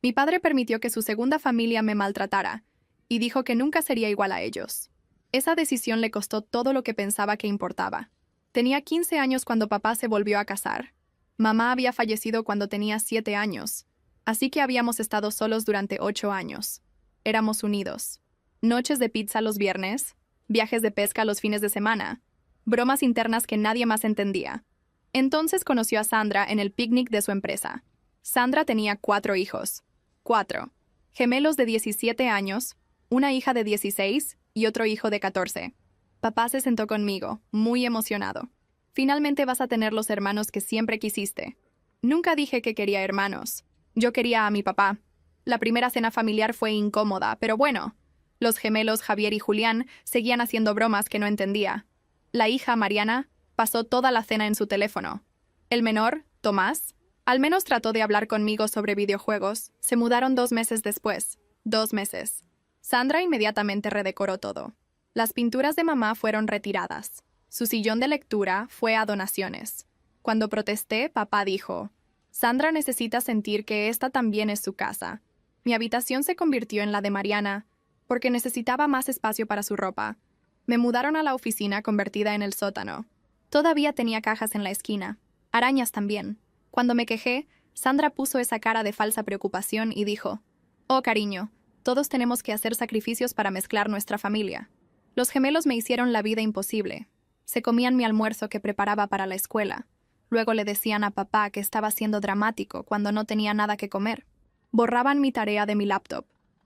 Mi padre permitió que su segunda familia me maltratara y dijo que nunca sería igual a ellos. Esa decisión le costó todo lo que pensaba que importaba. Tenía 15 años cuando papá se volvió a casar. Mamá había fallecido cuando tenía 7 años, así que habíamos estado solos durante 8 años. Éramos unidos. Noches de pizza los viernes, viajes de pesca los fines de semana, bromas internas que nadie más entendía. Entonces conoció a Sandra en el picnic de su empresa. Sandra tenía 4 hijos. 4. Gemelos de 17 años, una hija de 16 y otro hijo de 14. Papá se sentó conmigo, muy emocionado. Finalmente vas a tener los hermanos que siempre quisiste. Nunca dije que quería hermanos. Yo quería a mi papá. La primera cena familiar fue incómoda, pero bueno. Los gemelos Javier y Julián seguían haciendo bromas que no entendía. La hija, Mariana, pasó toda la cena en su teléfono. El menor, Tomás, al menos trató de hablar conmigo sobre videojuegos. Se mudaron 2 meses después. 2 meses. Sandra inmediatamente redecoró todo. Las pinturas de mamá fueron retiradas. Su sillón de lectura fue a donaciones. Cuando protesté, papá dijo: Sandra necesita sentir que esta también es su casa. Mi habitación se convirtió en la de Mariana, porque necesitaba más espacio para su ropa. Me mudaron a la oficina convertida en el sótano. Todavía tenía cajas en la esquina. Arañas también. Cuando me quejé, Sandra puso esa cara de falsa preocupación y dijo: Oh, cariño, todos tenemos que hacer sacrificios para mezclar nuestra familia. Los gemelos me hicieron la vida imposible. Se comían mi almuerzo que preparaba para la escuela. Luego le decían a papá que estaba siendo dramático cuando no tenía nada que comer. Borraban mi tarea de mi laptop.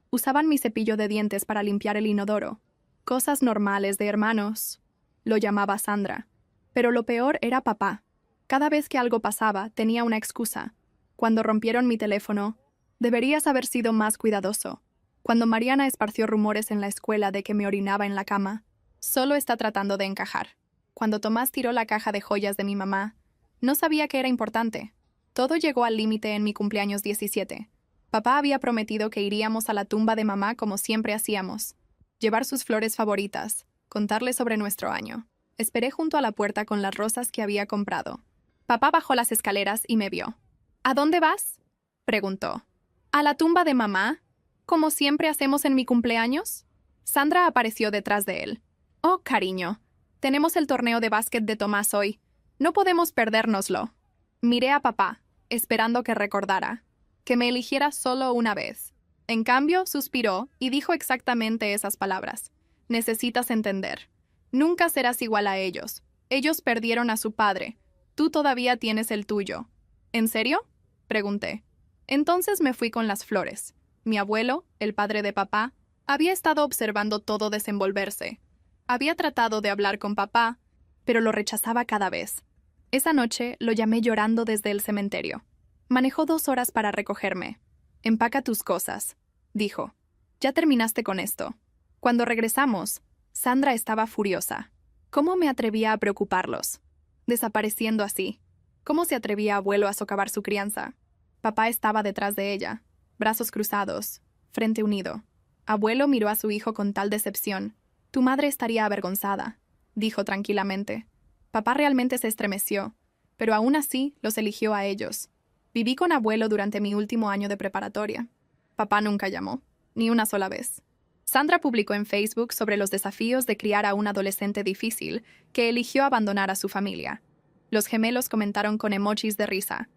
Usaban mi cepillo de dientes para limpiar el inodoro. Cosas normales de hermanos, lo llamaba Sandra. Pero lo peor era papá. Cada vez que algo pasaba, tenía una excusa. Cuando rompieron mi teléfono, deberías haber sido más cuidadoso. Cuando Mariana esparció rumores en la escuela de que me orinaba en la cama, solo está tratando de encajar. Cuando Tomás tiró la caja de joyas de mi mamá, no sabía que era importante. Todo llegó al límite en mi cumpleaños 17. Papá había prometido que iríamos a la tumba de mamá como siempre hacíamos. Llevar sus flores favoritas, contarle sobre nuestro año. Esperé junto a la puerta con las rosas que había comprado. Papá bajó las escaleras y me vio. ¿A dónde vas?, preguntó. ¿A la tumba de mamá? ¿Como siempre hacemos en mi cumpleaños? Sandra apareció detrás de él. Oh, cariño, tenemos el torneo de básquet de Tomás hoy. No podemos perdérnoslo. Miré a papá, esperando que recordara, que me eligiera solo una vez. En cambio, suspiró y dijo exactamente esas palabras. Necesitas entender. Nunca serás igual a ellos. Ellos perdieron a su padre. Tú todavía tienes el tuyo. ¿En serio?, pregunté. Entonces me fui con las flores. Mi abuelo, el padre de papá, había estado observando todo desenvolverse. Había tratado de hablar con papá, pero lo rechazaba cada vez. Esa noche lo llamé llorando desde el cementerio. Manejó 2 horas para recogerme. Empaca tus cosas, dijo. Ya terminaste con esto. Cuando regresamos, Sandra estaba furiosa. ¿Cómo me atrevía a preocuparlos? Desapareciendo así. ¿Cómo se atrevía abuelo a socavar su crianza? Papá estaba detrás de ella, brazos cruzados, frente unido. Abuelo miró a su hijo con tal decepción. Tu madre estaría avergonzada, dijo tranquilamente. Papá realmente se estremeció, pero aún así los eligió a ellos. Viví con abuelo durante mi último año de preparatoria. Papá nunca llamó, ni una sola vez. Sandra publicó en Facebook sobre los desafíos de criar a un adolescente difícil que eligió abandonar a su familia. Los gemelos comentaron con emojis de risa.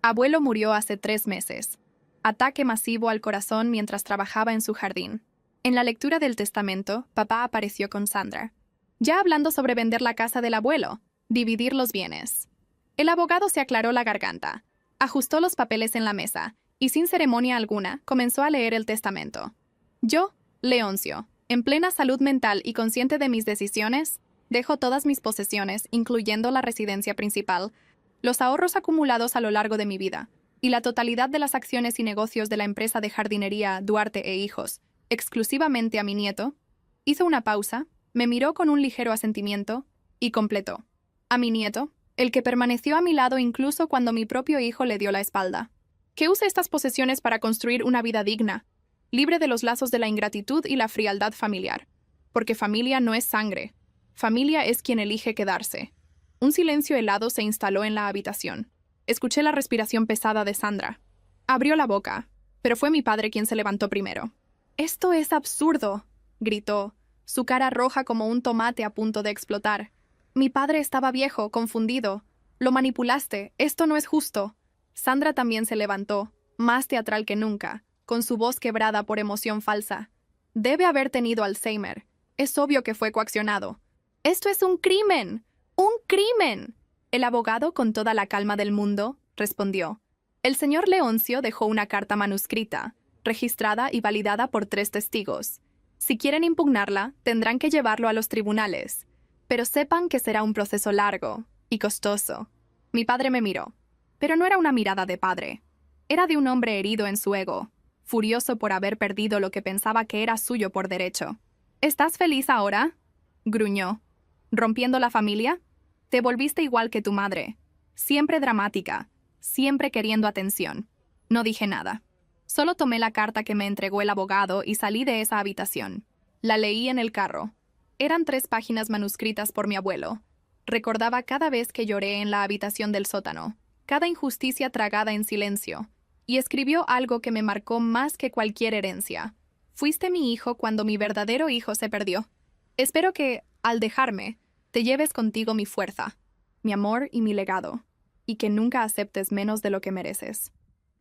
Abuelo murió hace 3 meses. Ataque masivo al corazón mientras trabajaba en su jardín. En la lectura del testamento, papá apareció con Sandra. Ya hablando sobre vender la casa del abuelo, dividir los bienes. El abogado se aclaró la garganta, ajustó los papeles en la mesa y sin ceremonia alguna comenzó a leer el testamento. Yo, Leoncio, en plena salud mental y consciente de mis decisiones, dejo todas mis posesiones, incluyendo la residencia principal, los ahorros acumulados a lo largo de mi vida, y la totalidad de las acciones y negocios de la empresa de jardinería Duarte e Hijos, exclusivamente a mi nieto. Hizo una pausa, me miró con un ligero asentimiento y completó. A mi nieto, el que permaneció a mi lado incluso cuando mi propio hijo le dio la espalda. Que use estas posesiones para construir una vida digna, libre de los lazos de la ingratitud y la frialdad familiar. Porque familia no es sangre. Familia es quien elige quedarse. Un silencio helado se instaló en la habitación. Escuché la respiración pesada de Sandra. Abrió la boca, pero fue mi padre quien se levantó primero. «Esto es absurdo», gritó, su cara roja como un tomate a punto de explotar. «Mi padre estaba viejo, confundido. Lo manipulaste. Esto no es justo». Sandra también se levantó, más teatral que nunca, con su voz quebrada por emoción falsa. «Debe haber tenido Alzheimer. Es obvio que fue coaccionado». «¡Esto es un crimen! ¡Un crimen!». El abogado, con toda la calma del mundo, respondió. «El señor Leoncio dejó una carta manuscrita, registrada y validada por 3 testigos. Si quieren impugnarla, tendrán que llevarlo a los tribunales. Pero sepan que será un proceso largo y costoso». Mi padre me miró. Pero no era una mirada de padre. Era de un hombre herido en su ego, furioso por haber perdido lo que pensaba que era suyo por derecho. «¿Estás feliz ahora?», gruñó. «¿Rompiendo la familia? Te volviste igual que tu madre. Siempre dramática, siempre queriendo atención». No dije nada. Solo tomé la carta que me entregó el abogado y salí de esa habitación. La leí en el carro. Eran 3 páginas manuscritas por mi abuelo. Recordaba cada vez que lloré en la habitación del sótano, cada injusticia tragada en silencio, y escribió algo que me marcó más que cualquier herencia. «Fuiste mi hijo cuando mi verdadero hijo se perdió. Espero que, al dejarme, te lleves contigo mi fuerza, mi amor y mi legado, y que nunca aceptes menos de lo que mereces».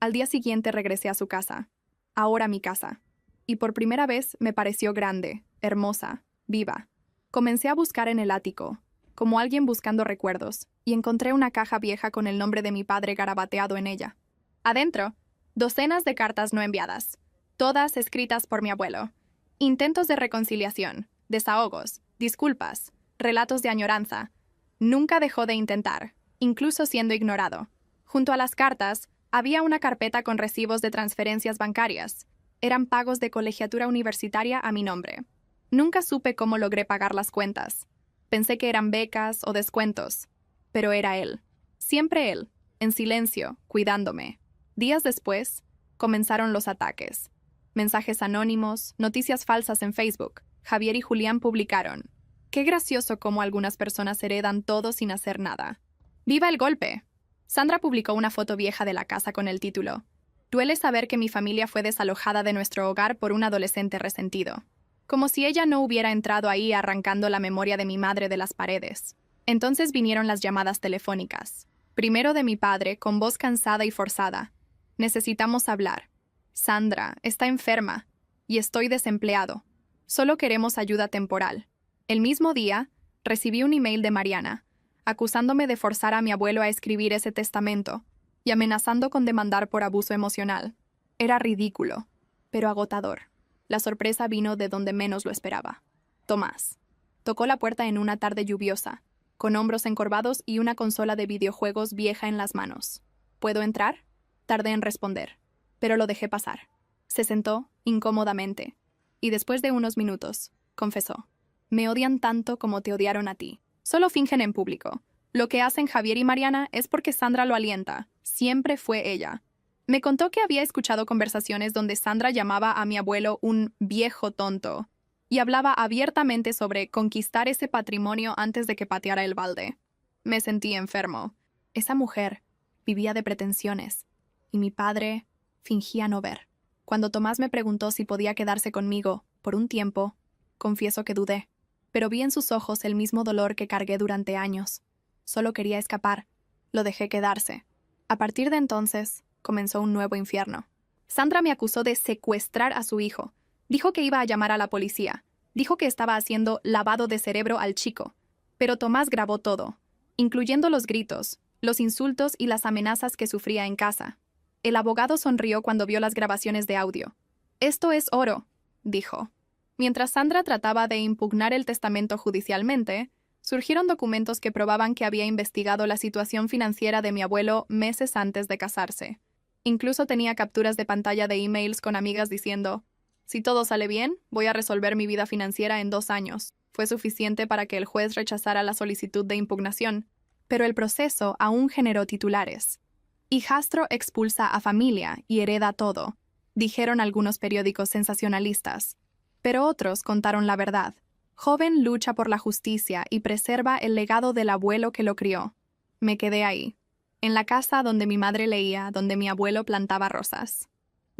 Al día siguiente regresé a su casa, ahora mi casa, y por primera vez me pareció grande, hermosa, viva. Comencé a buscar en el ático, como alguien buscando recuerdos, y encontré una caja vieja con el nombre de mi padre garabateado en ella. Adentro, docenas de cartas no enviadas, todas escritas por mi abuelo. Intentos de reconciliación, desahogos, disculpas, relatos de añoranza. Nunca dejó de intentar, incluso siendo ignorado. Junto a las cartas, había una carpeta con recibos de transferencias bancarias. Eran pagos de colegiatura universitaria a mi nombre. Nunca supe cómo logré pagar las cuentas. Pensé que eran becas o descuentos. Pero era él. Siempre él, en silencio, cuidándome. Días después, comenzaron los ataques. Mensajes anónimos, noticias falsas en Facebook. Javier y Julián publicaron: «Qué gracioso cómo algunas personas heredan todo sin hacer nada. ¡Viva el golpe!». Sandra publicó una foto vieja de la casa con el título: «Duele saber que mi familia fue desalojada de nuestro hogar por un adolescente resentido». Como si ella no hubiera entrado ahí arrancando la memoria de mi madre de las paredes. Entonces vinieron las llamadas telefónicas. Primero de mi padre, con voz cansada y forzada: «Necesitamos hablar. Sandra está enferma y estoy desempleado. Solo queremos ayuda temporal». El mismo día, recibí un email de Mariana, acusándome de forzar a mi abuelo a escribir ese testamento y amenazando con demandar por abuso emocional. Era ridículo, pero agotador. La sorpresa vino de donde menos lo esperaba. Tomás. Tocó la puerta en una tarde lluviosa, con hombros encorvados y una consola de videojuegos vieja en las manos. «¿Puedo entrar?». Tardé en responder, pero lo dejé pasar. Se sentó, incómodamente, y después de unos minutos, confesó: «Me odian tanto como te odiaron a ti. Solo fingen en público. Lo que hacen Javier y Mariana es porque Sandra lo alienta. Siempre fue ella». Me contó que había escuchado conversaciones donde Sandra llamaba a mi abuelo un viejo tonto y hablaba abiertamente sobre conquistar ese patrimonio antes de que pateara el balde. Me sentí enfermo. Esa mujer vivía de pretensiones y mi padre fingía no ver. Cuando Tomás me preguntó si podía quedarse conmigo por un tiempo, confieso que dudé, pero vi en sus ojos el mismo dolor que cargué durante años. Solo quería escapar. Lo dejé quedarse. A partir de entonces, comenzó un nuevo infierno. Sandra me acusó de secuestrar a su hijo. Dijo que iba a llamar a la policía. Dijo que estaba haciendo lavado de cerebro al chico. Pero Tomás grabó todo, incluyendo los gritos, los insultos y las amenazas que sufría en casa. El abogado sonrió cuando vio las grabaciones de audio. «Esto es oro», dijo. Mientras Sandra trataba de impugnar el testamento judicialmente, surgieron documentos que probaban que había investigado la situación financiera de mi abuelo meses antes de casarse. Incluso tenía capturas de pantalla de emails con amigas diciendo: «Si todo sale bien, voy a resolver mi vida financiera en 2 años». Fue suficiente para que el juez rechazara la solicitud de impugnación. Pero el proceso aún generó titulares. «Hijastro expulsa a familia y hereda todo», dijeron algunos periódicos sensacionalistas. Pero otros contaron la verdad. «Joven lucha por la justicia y preserva el legado del abuelo que lo crió». Me quedé ahí, en la casa donde mi madre leía, donde mi abuelo plantaba rosas.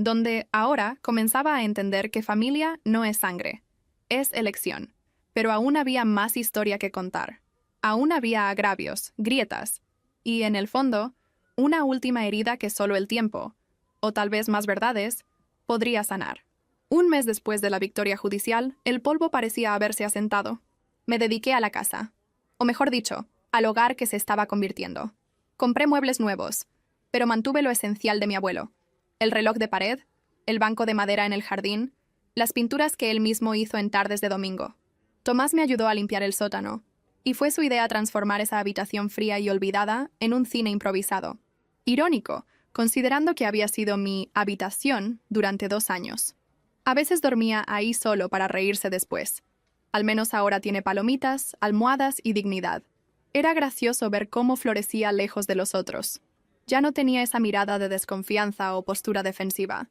donde ahora comenzaba a entender que familia no es sangre, es elección. Pero aún había más historia que contar. Aún había agravios, grietas, y, en el fondo, una última herida que solo el tiempo, o tal vez más verdades, podría sanar. Un mes después de la victoria judicial, el polvo parecía haberse asentado. Me dediqué a la casa, o mejor dicho, al hogar que se estaba convirtiendo. Compré muebles nuevos, pero mantuve lo esencial de mi abuelo: el reloj de pared, el banco de madera en el jardín, las pinturas que él mismo hizo en tardes de domingo. Tomás me ayudó a limpiar el sótano, y fue su idea transformar esa habitación fría y olvidada en un cine improvisado. Irónico, considerando que había sido mi habitación durante 2 años. A veces dormía ahí solo para reírse después. Al menos ahora tiene palomitas, almohadas y dignidad. Era gracioso ver cómo florecía lejos de los otros. Ya no tenía esa mirada de desconfianza o postura defensiva.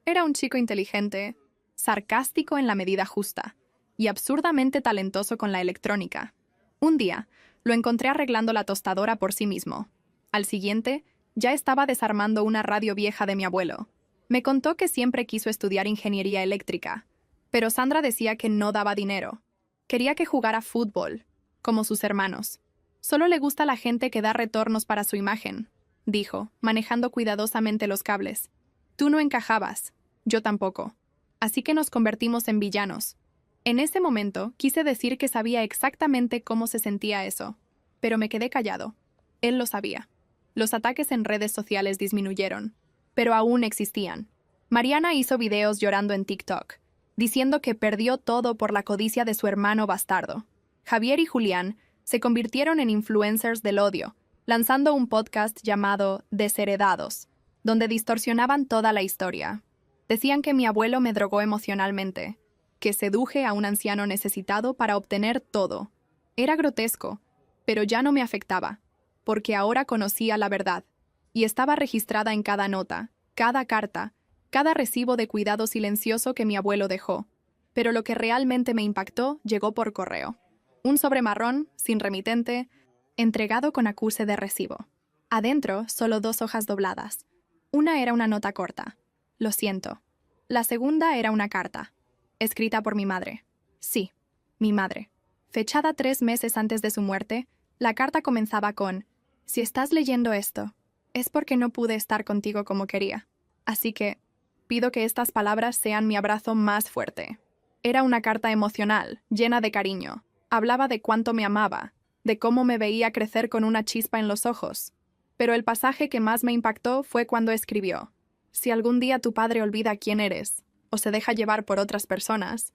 Era un chico inteligente, sarcástico en la medida justa, y absurdamente talentoso con la electrónica. Un día, lo encontré arreglando la tostadora por sí mismo. Al siguiente, ya estaba desarmando una radio vieja de mi abuelo. Me contó que siempre quiso estudiar ingeniería eléctrica, pero Sandra decía que no daba dinero. Quería que jugara fútbol, como sus hermanos. Solo le gusta la gente que da retornos para su imagen, dijo, manejando cuidadosamente los cables. Tú no encajabas, yo tampoco. Así que nos convertimos en villanos. En ese momento quise decir que sabía exactamente cómo se sentía eso, pero me quedé callado. Él lo sabía. Los ataques en redes sociales disminuyeron, pero aún existían. Mariana hizo videos llorando en TikTok, diciendo que perdió todo por la codicia de su hermano bastardo. Javier y Julián se convirtieron en influencers del odio, lanzando un podcast llamado Desheredados, donde distorsionaban toda la historia. Decían que mi abuelo me drogó emocionalmente, que seduje a un anciano necesitado para obtener todo. Era grotesco, pero ya no me afectaba, porque ahora conocía la verdad, y estaba registrada en cada nota, cada carta, cada recibo de cuidado silencioso que mi abuelo dejó. Pero lo que realmente me impactó llegó por correo. Un sobre marrón, sin remitente, entregado con acuse de recibo. Adentro, solo 2 hojas dobladas. Una era una nota corta: lo siento. La segunda era una carta, escrita por mi madre. Sí, mi madre. Fechada 3 meses antes de su muerte, la carta comenzaba con: si estás leyendo esto, es porque no pude estar contigo como quería. Así que, pido que estas palabras sean mi abrazo más fuerte. Era una carta emocional, llena de cariño. Hablaba de cuánto me amaba, de cómo me veía crecer con una chispa en los ojos. Pero el pasaje que más me impactó fue cuando escribió: si algún día tu padre olvida quién eres, o se deja llevar por otras personas,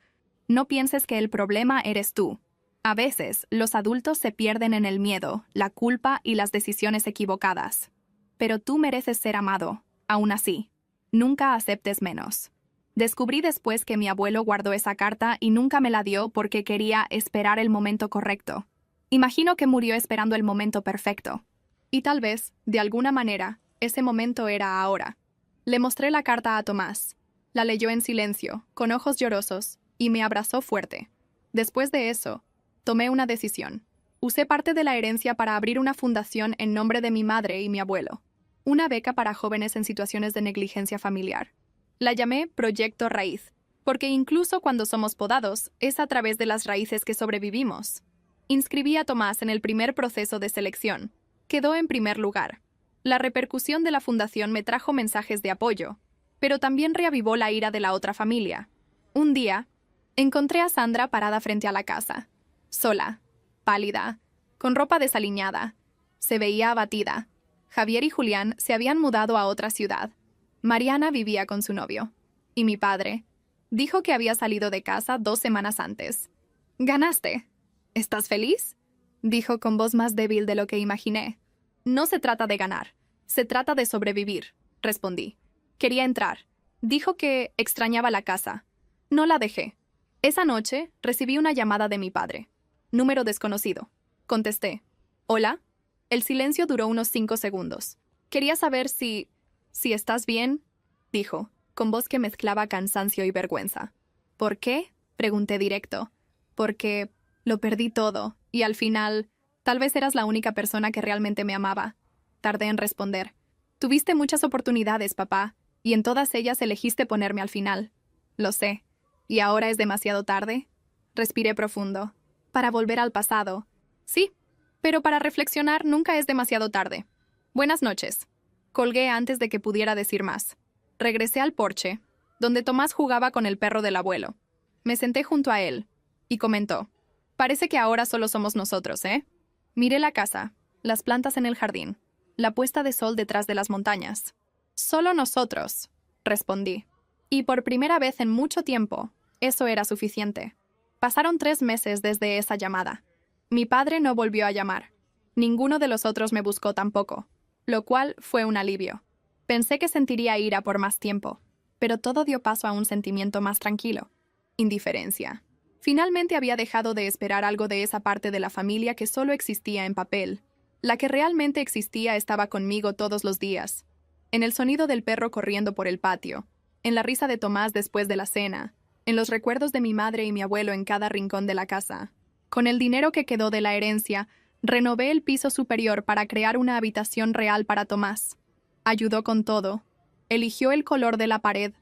no pienses que el problema eres tú. A veces, los adultos se pierden en el miedo, la culpa y las decisiones equivocadas. Pero tú mereces ser amado, aún así. Nunca aceptes menos. Descubrí después que mi abuelo guardó esa carta y nunca me la dio porque quería esperar el momento correcto. Imagino que murió esperando el momento perfecto. Y tal vez, de alguna manera, ese momento era ahora. Le mostré la carta a Tomás. La leyó en silencio, con ojos llorosos, y me abrazó fuerte. Después de eso, tomé una decisión. Usé parte de la herencia para abrir una fundación en nombre de mi madre y mi abuelo. Una beca para jóvenes en situaciones de negligencia familiar. La llamé Proyecto Raíz, porque incluso cuando somos podados, es a través de las raíces que sobrevivimos. Inscribí a Tomás en el primer proceso de selección. Quedó en primer lugar. La repercusión de la fundación me trajo mensajes de apoyo, pero también reavivó la ira de la otra familia. Un día, encontré a Sandra parada frente a la casa, sola, pálida, con ropa desaliñada. Se veía abatida. Javier y Julián se habían mudado a otra ciudad. Mariana vivía con su novio. Y mi padre dijo que había salido de casa 2 semanas antes. «Ganaste. ¿Estás feliz?», dijo con voz más débil de lo que imaginé. «No se trata de ganar. Se trata de sobrevivir», respondí. Quería entrar. Dijo que extrañaba la casa. No la dejé. Esa noche recibí una llamada de mi padre. Número desconocido. Contesté. «¿Hola?». El silencio duró unos 5 segundos. «Quería saber si estás bien», dijo, con voz que mezclaba cansancio y vergüenza. «¿Por qué?», pregunté directo. «Porque lo perdí todo, y al final, tal vez eras la única persona que realmente me amaba». Tardé en responder. «Tuviste muchas oportunidades, papá, y en todas ellas elegiste ponerme al final. Lo sé. ¿Y ahora es demasiado tarde? Respiré profundo. Para volver al pasado. Sí, pero para reflexionar nunca es demasiado tarde. Buenas noches. Colgué antes de que pudiera decir más. Regresé al porche, donde Tomás jugaba con el perro del abuelo. Me senté junto a él, y comentó: «Parece que ahora solo somos nosotros, ¿eh?» Miré la casa, las plantas en el jardín, la puesta de sol detrás de las montañas. «Solo nosotros», respondí. Y por primera vez en mucho tiempo, eso era suficiente. Pasaron 3 meses desde esa llamada. Mi padre no volvió a llamar. Ninguno de los otros me buscó tampoco, lo cual fue un alivio. Pensé que sentiría ira por más tiempo, pero todo dio paso a un sentimiento más tranquilo: indiferencia. Finalmente había dejado de esperar algo de esa parte de la familia que solo existía en papel. La que realmente existía estaba conmigo todos los días. En el sonido del perro corriendo por el patio, en la risa de Tomás después de la cena, en los recuerdos de mi madre y mi abuelo en cada rincón de la casa. Con el dinero que quedó de la herencia, renové el piso superior para crear una habitación real para Tomás. Ayudó con todo. Eligió el color de la pared,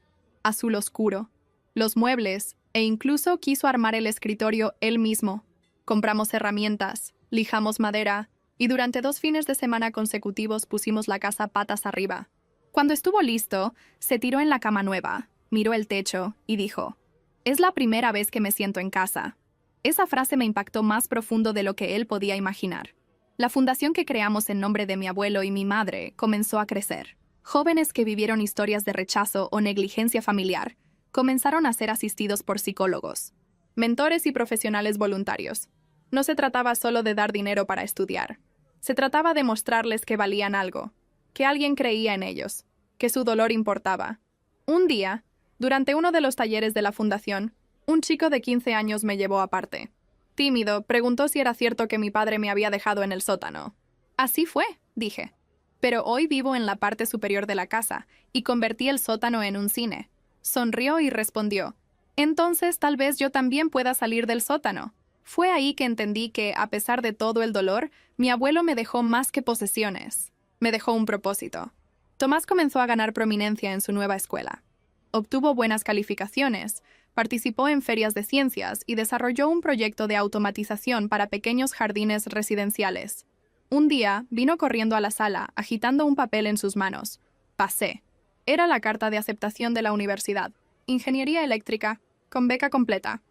azul oscuro, los muebles, e incluso quiso armar el escritorio él mismo. Compramos herramientas, lijamos madera, y durante 2 fines de semana consecutivos pusimos la casa patas arriba. Cuando estuvo listo, se tiró en la cama nueva, miró el techo y dijo: «Es la primera vez que me siento en casa». Esa frase me impactó más profundo de lo que él podía imaginar. La fundación que creamos en nombre de mi abuelo y mi madre comenzó a crecer. Jóvenes que vivieron historias de rechazo o negligencia familiar comenzaron a ser asistidos por psicólogos, mentores y profesionales voluntarios. No se trataba solo de dar dinero para estudiar. Se trataba de mostrarles que valían algo, que alguien creía en ellos, que su dolor importaba. Un día, durante uno de los talleres de la fundación, un chico de 15 años me llevó aparte. Tímido, preguntó si era cierto que mi padre me había dejado en el sótano. «Así fue», dije. «Pero hoy vivo en la parte superior de la casa y convertí el sótano en un cine». Sonrió y respondió: «Entonces tal vez yo también pueda salir del sótano». Fue ahí que entendí que, a pesar de todo el dolor, mi abuelo me dejó más que posesiones. Me dejó un propósito. Tomás comenzó a ganar prominencia en su nueva escuela. Obtuvo buenas calificaciones, participó en ferias de ciencias y desarrolló un proyecto de automatización para pequeños jardines residenciales. Un día vino corriendo a la sala, agitando un papel en sus manos. Pasé. Era la carta de aceptación de la universidad. Ingeniería eléctrica, con beca completa.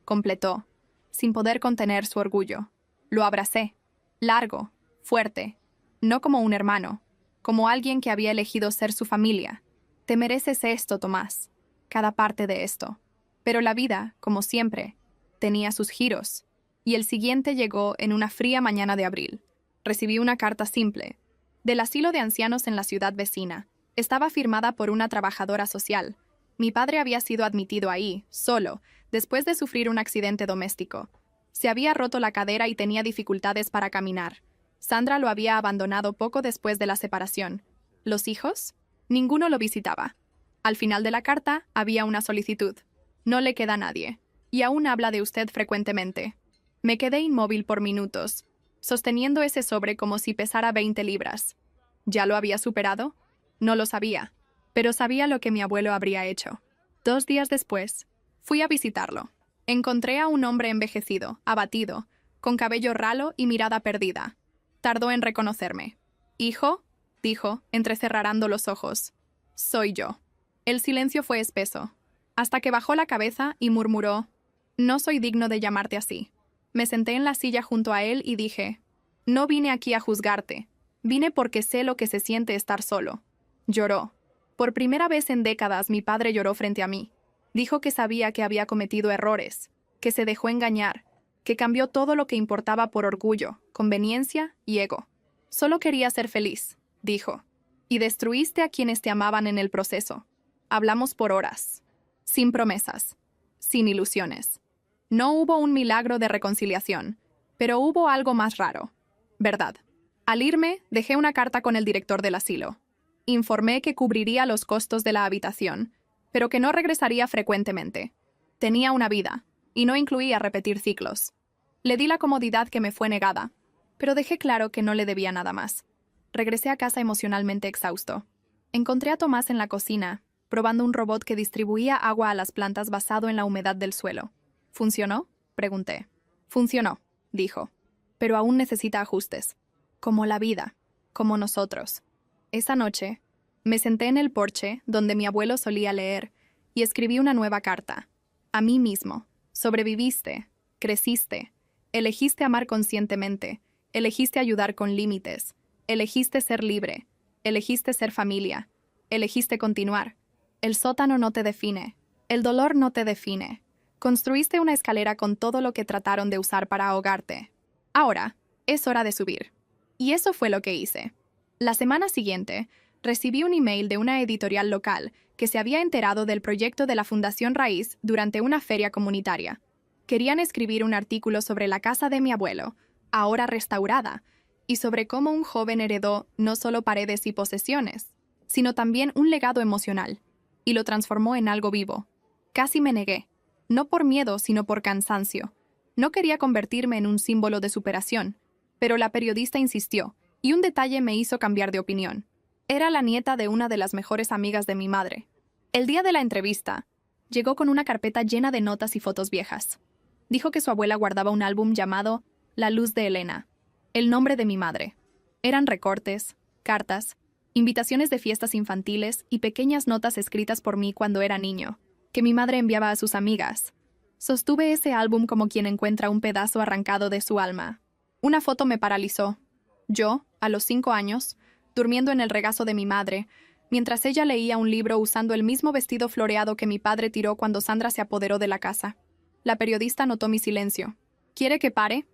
Completó, sin poder contener su orgullo. Lo abracé. Largo, fuerte. No como un hermano, como alguien que había elegido ser su familia. Te mereces esto, Tomás. Cada parte de esto. Pero la vida, como siempre, tenía sus giros, y el siguiente llegó en una fría mañana de abril. Recibí una carta simple, del asilo de ancianos en la ciudad vecina. Estaba firmada por una trabajadora social. Mi padre había sido admitido ahí, solo, después de sufrir un accidente doméstico. Se había roto la cadera y tenía dificultades para caminar. Sandra lo había abandonado poco después de la separación. ¿Los hijos? Ninguno lo visitaba. Al final de la carta había una solicitud. No le queda nadie. Y aún habla de usted frecuentemente. Me quedé inmóvil por minutos, sosteniendo ese sobre como si pesara 20 libras. ¿Ya lo había superado? No lo sabía, pero sabía lo que mi abuelo habría hecho. 2 días después, fui a visitarlo. Encontré a un hombre envejecido, abatido, con cabello ralo y mirada perdida. Tardó en reconocerme. «Hijo», dijo, entrecerrando los ojos. «Soy yo». El silencio fue espeso, hasta que bajó la cabeza y murmuró: «No soy digno de llamarte así». Me senté en la silla junto a él y dije: «No vine aquí a juzgarte. Vine porque sé lo que se siente estar solo». Lloró. Por primera vez en décadas mi padre lloró frente a mí. Dijo que sabía que había cometido errores, que se dejó engañar, que cambió todo lo que importaba por orgullo, conveniencia y ego. «Solo quería ser feliz», dijo. «Y destruiste a quienes te amaban en el proceso». Hablamos por horas, sin promesas, sin ilusiones. No hubo un milagro de reconciliación, pero hubo algo más raro. Verdad. Al irme, dejé una carta con el director del asilo. Informé que cubriría los costos de la habitación, pero que no regresaría frecuentemente. Tenía una vida, y no incluía repetir ciclos. Le di la comodidad que me fue negada, pero dejé claro que no le debía nada más. Regresé a casa emocionalmente exhausto. Encontré a Tomás en la cocina, probando un robot que distribuía agua a las plantas basado en la humedad del suelo. ¿Funcionó?, pregunté. Funcionó, dijo. Pero aún necesita ajustes. Como la vida, como nosotros. Esa noche, me senté en el porche donde mi abuelo solía leer y escribí una nueva carta. A mí mismo. Sobreviviste, creciste, elegiste amar conscientemente, elegiste ayudar con límites, elegiste ser libre, elegiste ser familia, elegiste continuar. El sótano no te define, el dolor no te define. Construiste una escalera con todo lo que trataron de usar para ahogarte. Ahora, es hora de subir. Y eso fue lo que hice. La semana siguiente, recibí un email de una editorial local que se había enterado del proyecto de la Fundación Raíz durante una feria comunitaria. Querían escribir un artículo sobre la casa de mi abuelo, ahora restaurada, y sobre cómo un joven heredó no solo paredes y posesiones, sino también un legado emocional, y lo transformó en algo vivo. Casi me negué, no por miedo, sino por cansancio. No quería convertirme en un símbolo de superación, pero la periodista insistió, y un detalle me hizo cambiar de opinión. Era la nieta de una de las mejores amigas de mi madre. El día de la entrevista, llegó con una carpeta llena de notas y fotos viejas. Dijo que su abuela guardaba un álbum llamado La Luz de Elena, el nombre de mi madre. Eran recortes, cartas, invitaciones de fiestas infantiles y pequeñas notas escritas por mí cuando era niño, que mi madre enviaba a sus amigas. Sostuve ese álbum como quien encuentra un pedazo arrancado de su alma. Una foto me paralizó. Yo, a los 5 años, durmiendo en el regazo de mi madre, mientras ella leía un libro usando el mismo vestido floreado que mi padre tiró cuando Sandra se apoderó de la casa. La periodista notó mi silencio. ¿Quiere que pare?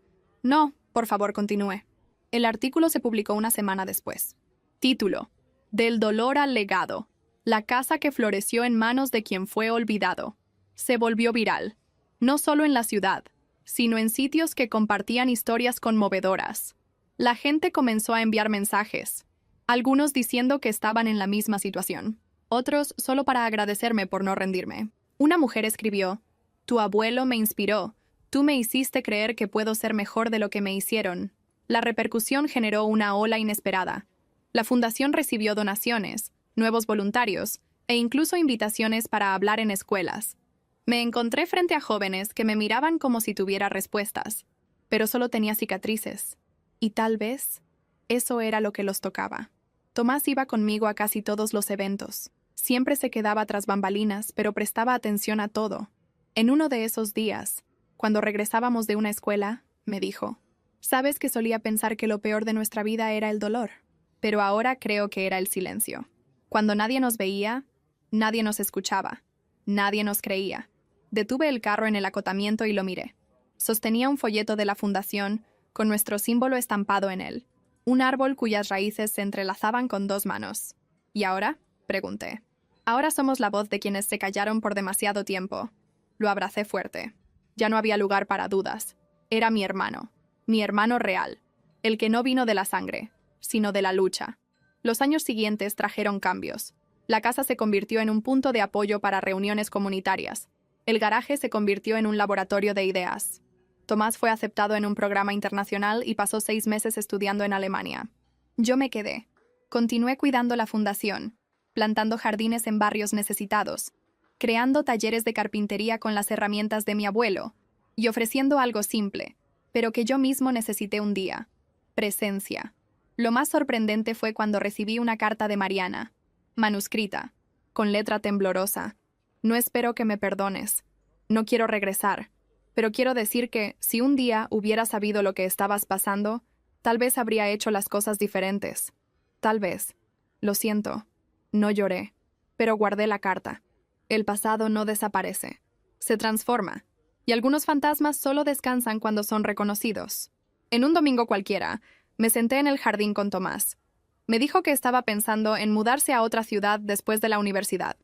No, por favor, continúe. El artículo se publicó una semana después. Título: Del dolor al legado. La casa que floreció en manos de quien fue olvidado. Se volvió viral, no solo en la ciudad, sino en sitios que compartían historias conmovedoras. La gente comenzó a enviar mensajes, algunos diciendo que estaban en la misma situación, otros solo para agradecerme por no rendirme. Una mujer escribió: Tu abuelo me inspiró, tú me hiciste creer que puedo ser mejor de lo que me hicieron. La repercusión generó una ola inesperada. La fundación recibió donaciones, nuevos voluntarios e incluso invitaciones para hablar en escuelas. Me encontré frente a jóvenes que me miraban como si tuviera respuestas, pero solo tenía cicatrices. Y tal vez eso era lo que los tocaba. Tomás iba conmigo a casi todos los eventos. Siempre se quedaba tras bambalinas, pero prestaba atención a todo. En uno de esos días, cuando regresábamos de una escuela, me dijo: «Sabes que solía pensar que lo peor de nuestra vida era el dolor, pero ahora creo que era el silencio. Cuando nadie nos veía, nadie nos escuchaba, nadie nos creía». Detuve el carro en el acotamiento y lo miré. Sostenía un folleto de la fundación con nuestro símbolo estampado en él, un árbol cuyas raíces se entrelazaban con 2 manos. ¿Y ahora?, pregunté. Ahora somos la voz de quienes se callaron por demasiado tiempo. Lo abracé fuerte. Ya no había lugar para dudas. Era mi hermano real, el que no vino de la sangre, sino de la lucha. Los años siguientes trajeron cambios. La casa se convirtió en un punto de apoyo para reuniones comunitarias. El garaje se convirtió en un laboratorio de ideas. Tomás fue aceptado en un programa internacional y pasó 6 meses estudiando en Alemania. Yo me quedé. Continué cuidando la fundación, plantando jardines en barrios necesitados, creando talleres de carpintería con las herramientas de mi abuelo y ofreciendo algo simple, pero que yo mismo necesité un día: presencia. Lo más sorprendente fue cuando recibí una carta de Mariana, manuscrita, con letra temblorosa. No espero que me perdones. No quiero regresar, pero quiero decir que, si un día hubiera sabido lo que estabas pasando, tal vez habría hecho las cosas diferentes. Tal vez. Lo siento. No lloré, pero guardé la carta. El pasado no desaparece. Se transforma, y algunos fantasmas solo descansan cuando son reconocidos. En un domingo cualquiera, me senté en el jardín con Tomás. Me dijo que estaba pensando en mudarse a otra ciudad después de la universidad.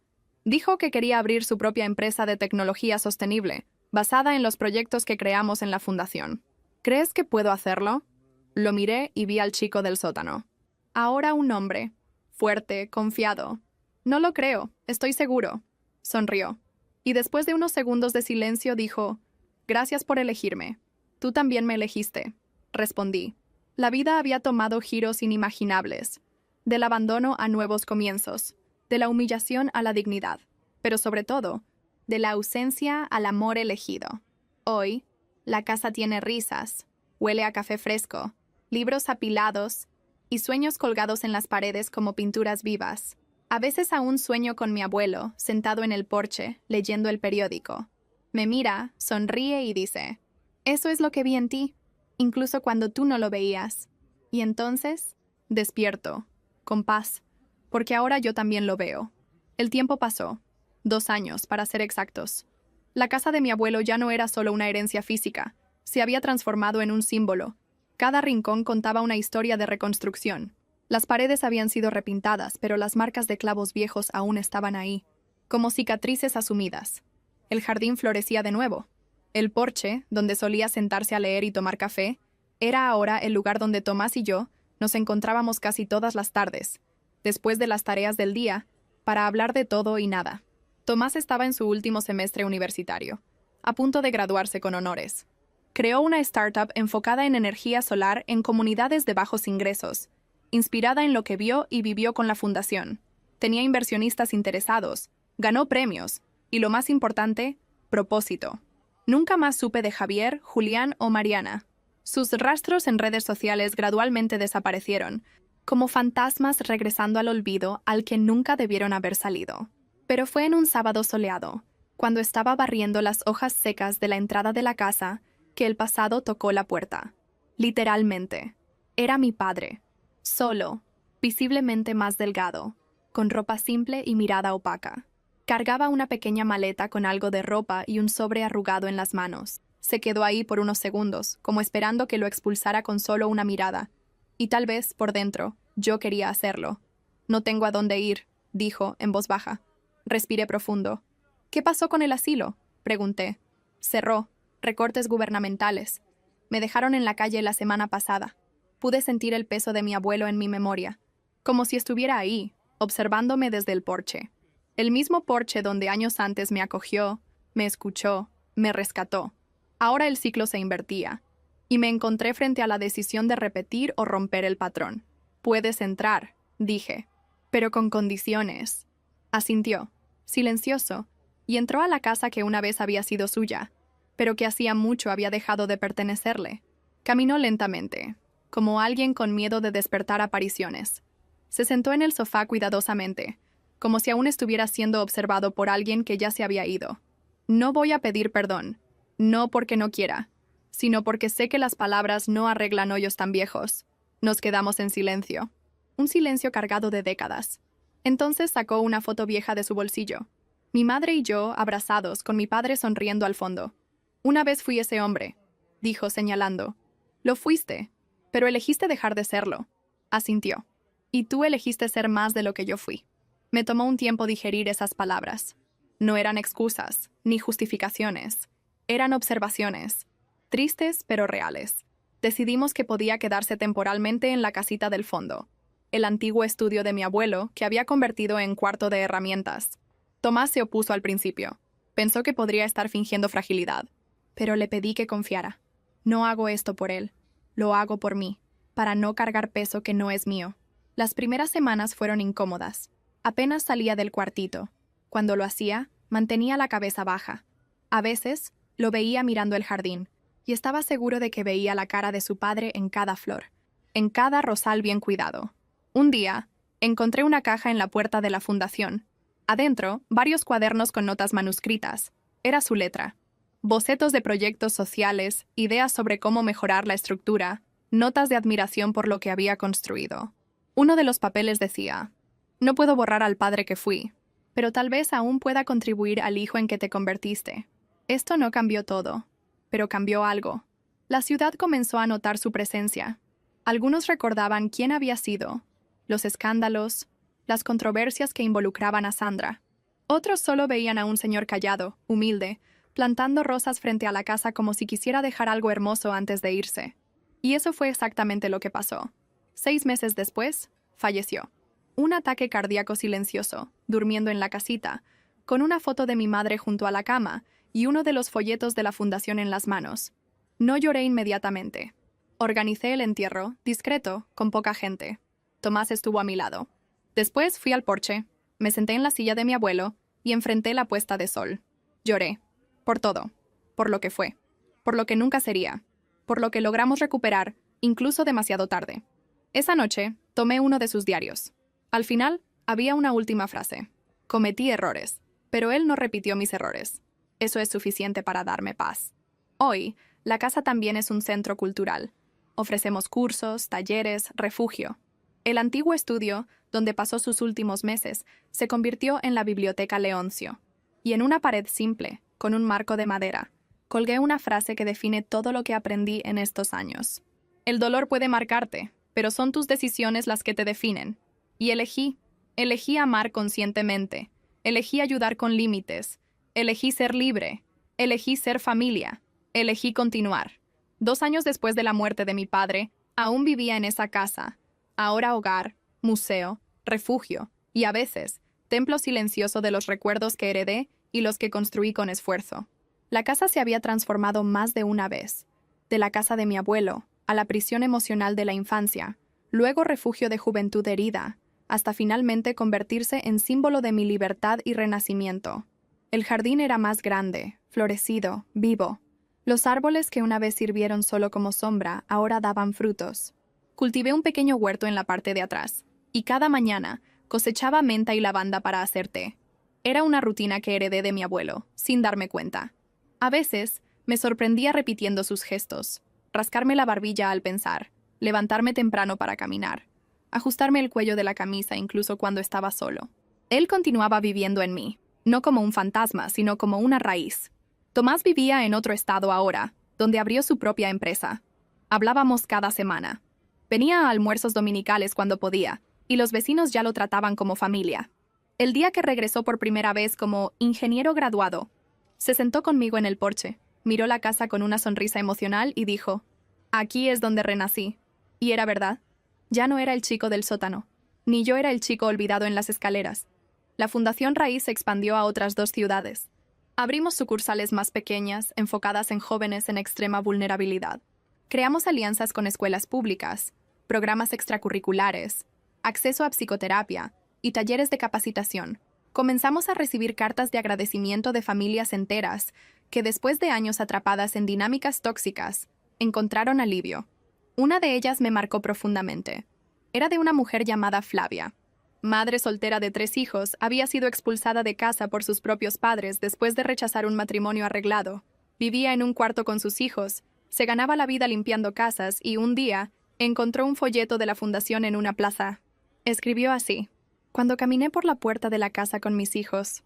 Dijo que quería abrir su propia empresa de tecnología sostenible, basada en los proyectos que creamos en la fundación. ¿Crees que puedo hacerlo? Lo miré y vi al chico del sótano. Ahora un hombre, fuerte, confiado. No lo creo, estoy seguro. Sonrió. Y después de unos segundos de silencio dijo: «Gracias por elegirme. Tú también me elegiste», respondí. La vida había tomado giros inimaginables. del abandono a nuevos comienzos, de la humillación a la dignidad, pero sobre todo, de la ausencia al amor elegido. Hoy, la casa tiene risas, huele a café fresco, libros apilados y sueños colgados en las paredes como pinturas vivas. A veces aún sueño con mi abuelo, sentado en el porche, leyendo el periódico. Me mira, sonríe y dice, «Eso es lo que vi en ti, incluso cuando tú no lo veías». Y entonces, despierto, con paz, porque ahora yo también lo veo. El tiempo pasó, 2 años, para ser exactos. La casa de mi abuelo ya no era solo una herencia física, se había transformado en un símbolo. Cada rincón contaba una historia de reconstrucción. Las paredes habían sido repintadas, pero las marcas de clavos viejos aún estaban ahí, como cicatrices asumidas. El jardín florecía de nuevo. El porche, donde solía sentarse a leer y tomar café, era ahora el lugar donde Tomás y yo nos encontrábamos casi todas las tardes, después de las tareas del día, para hablar de todo y nada. Tomás estaba en su último semestre universitario, a punto de graduarse con honores. Creó una startup enfocada en energía solar en comunidades de bajos ingresos, inspirada en lo que vio y vivió con la fundación. Tenía inversionistas interesados, ganó premios y, lo más importante, propósito. Nunca más supe de Javier, Julián o Mariana. Sus rastros en redes sociales gradualmente desaparecieron, como fantasmas regresando al olvido al que nunca debieron haber salido. Pero fue en un sábado soleado, cuando estaba barriendo las hojas secas de la entrada de la casa, que el pasado tocó la puerta. Literalmente. Era mi padre. Solo, visiblemente más delgado, con ropa simple y mirada opaca. Cargaba una pequeña maleta con algo de ropa y un sobre arrugado en las manos. Se quedó ahí por unos segundos, como esperando que lo expulsara con solo una mirada. Y tal vez, por dentro, yo quería hacerlo. «No tengo a dónde ir», dijo, en voz baja. Respiré profundo. «¿Qué pasó con el asilo?», pregunté. «Cerró. Recortes gubernamentales. Me dejaron en la calle la semana pasada». Pude sentir el peso de mi abuelo en mi memoria, como si estuviera ahí, observándome desde el porche. El mismo porche donde años antes me acogió, me escuchó, me rescató. Ahora el ciclo se invertía, y me encontré frente a la decisión de repetir o romper el patrón. «Puedes entrar», dije, «pero con condiciones». Asintió, silencioso, y entró a la casa que una vez había sido suya, pero que hacía mucho había dejado de pertenecerle. Caminó lentamente, como alguien con miedo de despertar apariciones. Se sentó en el sofá cuidadosamente, como si aún estuviera siendo observado por alguien que ya se había ido. «No voy a pedir perdón, no porque no quiera, sino porque sé que las palabras no arreglan hoyos tan viejos». Nos quedamos en silencio, un silencio cargado de décadas. Entonces sacó una foto vieja de su bolsillo. Mi madre y yo abrazados, con mi padre sonriendo al fondo. «Una vez fui ese hombre», dijo señalando. «Lo fuiste, pero elegiste dejar de serlo», asintió. «Y tú elegiste ser más de lo que yo fui». Me tomó un tiempo digerir esas palabras. No eran excusas, ni justificaciones. Eran observaciones, tristes pero reales. Decidimos que podía quedarse temporalmente en la casita del fondo, el antiguo estudio de mi abuelo, que había convertido en cuarto de herramientas. Tomás se opuso al principio. Pensó que podría estar fingiendo fragilidad, pero le pedí que confiara. «No hago esto por él. Lo hago por mí, para no cargar peso que no es mío». Las primeras semanas fueron incómodas. Apenas salía del cuartito. Cuando lo hacía, mantenía la cabeza baja. A veces, lo veía mirando el jardín, y estaba seguro de que veía la cara de su padre en cada flor, en cada rosal bien cuidado. Un día, encontré una caja en la puerta de la fundación. Adentro, varios cuadernos con notas manuscritas. Era su letra. Bocetos de proyectos sociales, ideas sobre cómo mejorar la estructura, notas de admiración por lo que había construido. Uno de los papeles decía: «No puedo borrar al padre que fui, pero tal vez aún pueda contribuir al hijo en que te convertiste». Esto no cambió todo, pero cambió algo. La ciudad comenzó a notar su presencia. Algunos recordaban quién había sido, los escándalos, las controversias que involucraban a Sandra. Otros solo veían a un señor callado, humilde, plantando rosas frente a la casa como si quisiera dejar algo hermoso antes de irse. Y eso fue exactamente lo que pasó. 6 meses después, falleció. Un ataque cardíaco silencioso, durmiendo en la casita, con una foto de mi madre junto a la cama y uno de los folletos de la fundación en las manos. No lloré inmediatamente. Organicé el entierro, discreto, con poca gente. Tomás estuvo a mi lado. Después fui al porche, me senté en la silla de mi abuelo y enfrenté la puesta de sol. Lloré. Por todo. Por lo que fue. Por lo que nunca sería. Por lo que logramos recuperar, incluso demasiado tarde. Esa noche, tomé uno de sus diarios. Al final, había una última frase. Cometí errores, pero él no repitió mis errores. Eso es suficiente para darme paz. Hoy, la casa también es un centro cultural. Ofrecemos cursos, talleres, refugio. El antiguo estudio, donde pasó sus últimos meses, se convirtió en la Biblioteca Leoncio. Y en una pared simple, con un marco de madera, colgué una frase que define todo lo que aprendí en estos años. El dolor puede marcarte, pero son tus decisiones las que te definen. Y elegí amar conscientemente, elegí ayudar con límites, elegí ser libre, elegí ser familia, elegí continuar. 2 años después de la muerte de mi padre, aún vivía en esa casa, ahora hogar, museo, refugio y a veces, templo silencioso de los recuerdos que heredé y los que construí con esfuerzo. La casa se había transformado más de una vez, de la casa de mi abuelo a la prisión emocional de la infancia, luego refugio de juventud herida, hasta finalmente convertirse en símbolo de mi libertad y renacimiento. El jardín era más grande, florecido, vivo. Los árboles que una vez sirvieron solo como sombra ahora daban frutos. Cultivé un pequeño huerto en la parte de atrás, y cada mañana cosechaba menta y lavanda para hacer té. Era una rutina que heredé de mi abuelo, sin darme cuenta. A veces, me sorprendía repitiendo sus gestos, rascarme la barbilla al pensar, levantarme temprano para caminar, ajustarme el cuello de la camisa incluso cuando estaba solo. Él continuaba viviendo en mí, no como un fantasma, sino como una raíz. Tomás vivía en otro estado ahora, donde abrió su propia empresa. Hablábamos cada semana. Venía a almuerzos dominicales cuando podía, y los vecinos ya lo trataban como familia. El día que regresó por primera vez como ingeniero graduado, se sentó conmigo en el porche, miró la casa con una sonrisa emocional y dijo, «Aquí es donde renací». Y era verdad. Ya no era el chico del sótano, ni yo era el chico olvidado en las escaleras. La Fundación Raíz se expandió a otras 2 ciudades. Abrimos sucursales más pequeñas, enfocadas en jóvenes en extrema vulnerabilidad. Creamos alianzas con escuelas públicas, programas extracurriculares, acceso a psicoterapia y talleres de capacitación. Comenzamos a recibir cartas de agradecimiento de familias enteras que, después de años atrapadas en dinámicas tóxicas, encontraron alivio. Una de ellas me marcó profundamente. Era de una mujer llamada Flavia. Madre soltera de 3 hijos, había sido expulsada de casa por sus propios padres después de rechazar un matrimonio arreglado. Vivía en un cuarto con sus hijos, se ganaba la vida limpiando casas y un día encontró un folleto de la fundación en una plaza. Escribió así: «Cuando caminé por la puerta de la casa con mis hijos,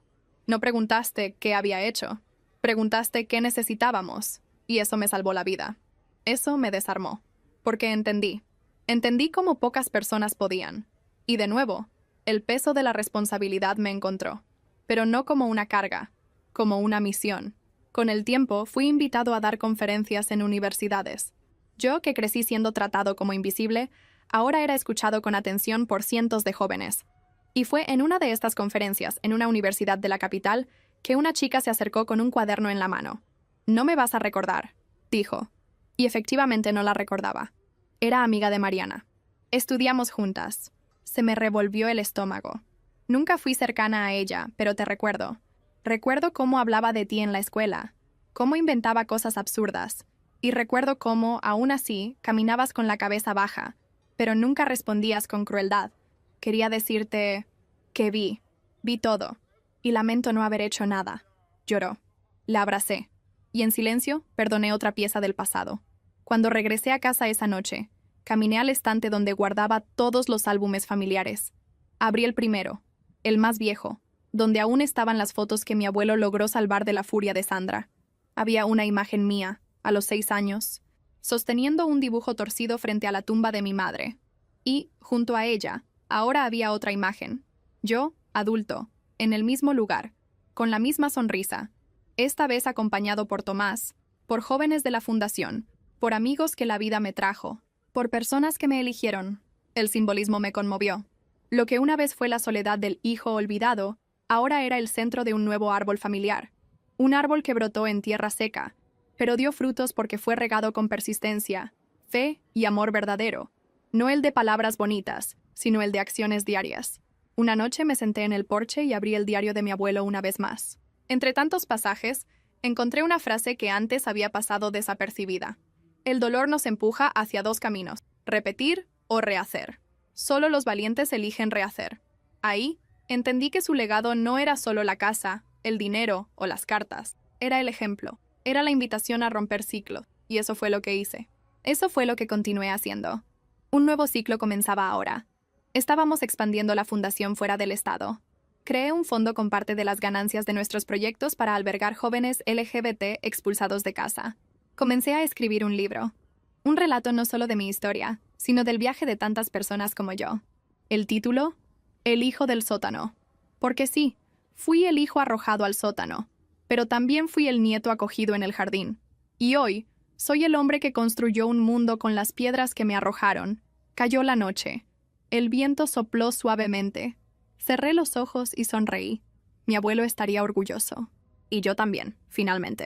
no preguntaste qué había hecho, preguntaste qué necesitábamos, y eso me salvó la vida. Eso me desarmó, porque entendí cómo pocas personas podían. Y de nuevo, el peso de la responsabilidad me encontró, pero no como una carga, como una misión. Con el tiempo fui invitado a dar conferencias en universidades. Yo, que crecí siendo tratado como invisible, ahora era escuchado con atención por cientos de jóvenes. Y fue en una de estas conferencias, en una universidad de la capital, que una chica se acercó con un cuaderno en la mano. «No me vas a recordar», dijo. Y efectivamente no la recordaba. Era amiga de Mariana. Estudiamos juntas. Se me revolvió el estómago. Nunca fui cercana a ella, pero te recuerdo. Recuerdo cómo hablaba de ti en la escuela, cómo inventaba cosas absurdas, y recuerdo cómo, aún así, caminabas con la cabeza baja, pero nunca respondías con crueldad. Quería decirte que vi todo, y lamento no haber hecho nada». Lloró. La abracé, y en silencio perdoné otra pieza del pasado. Cuando regresé a casa esa noche, caminé al estante donde guardaba todos los álbumes familiares. Abrí el primero, el más viejo, donde aún estaban las fotos que mi abuelo logró salvar de la furia de Sandra. Había una imagen mía, a los 6 años, sosteniendo un dibujo torcido frente a la tumba de mi madre. Y, junto a ella, ahora había otra imagen. Yo, adulto, en el mismo lugar, con la misma sonrisa, esta vez acompañado por Tomás, por jóvenes de la fundación, por amigos que la vida me trajo, por personas que me eligieron. El simbolismo me conmovió. Lo que una vez fue la soledad del hijo olvidado, ahora era el centro de un nuevo árbol familiar. Un árbol que brotó en tierra seca, pero dio frutos porque fue regado con persistencia, fe y amor verdadero. No el de palabras bonitas, sino el de acciones diarias. Una noche me senté en el porche y abrí el diario de mi abuelo una vez más. Entre tantos pasajes, encontré una frase que antes había pasado desapercibida. El dolor nos empuja hacia dos caminos, repetir o rehacer. Solo los valientes eligen rehacer. Ahí, entendí que su legado no era solo la casa, el dinero o las cartas. Era el ejemplo. Era la invitación a romper ciclos. Y eso fue lo que hice. Eso fue lo que continué haciendo. Un nuevo ciclo comenzaba ahora. Estábamos expandiendo la fundación fuera del estado. Creé un fondo con parte de las ganancias de nuestros proyectos para albergar jóvenes LGBT expulsados de casa. Comencé a escribir un libro. Un relato no solo de mi historia, sino del viaje de tantas personas como yo. El título: El hijo del sótano. Porque sí, fui el hijo arrojado al sótano, pero también fui el nieto acogido en el jardín. Y hoy, soy el hombre que construyó un mundo con las piedras que me arrojaron. Cayó la noche. El viento sopló suavemente. Cerré los ojos y sonreí. Mi abuelo estaría orgulloso. Y yo también, finalmente.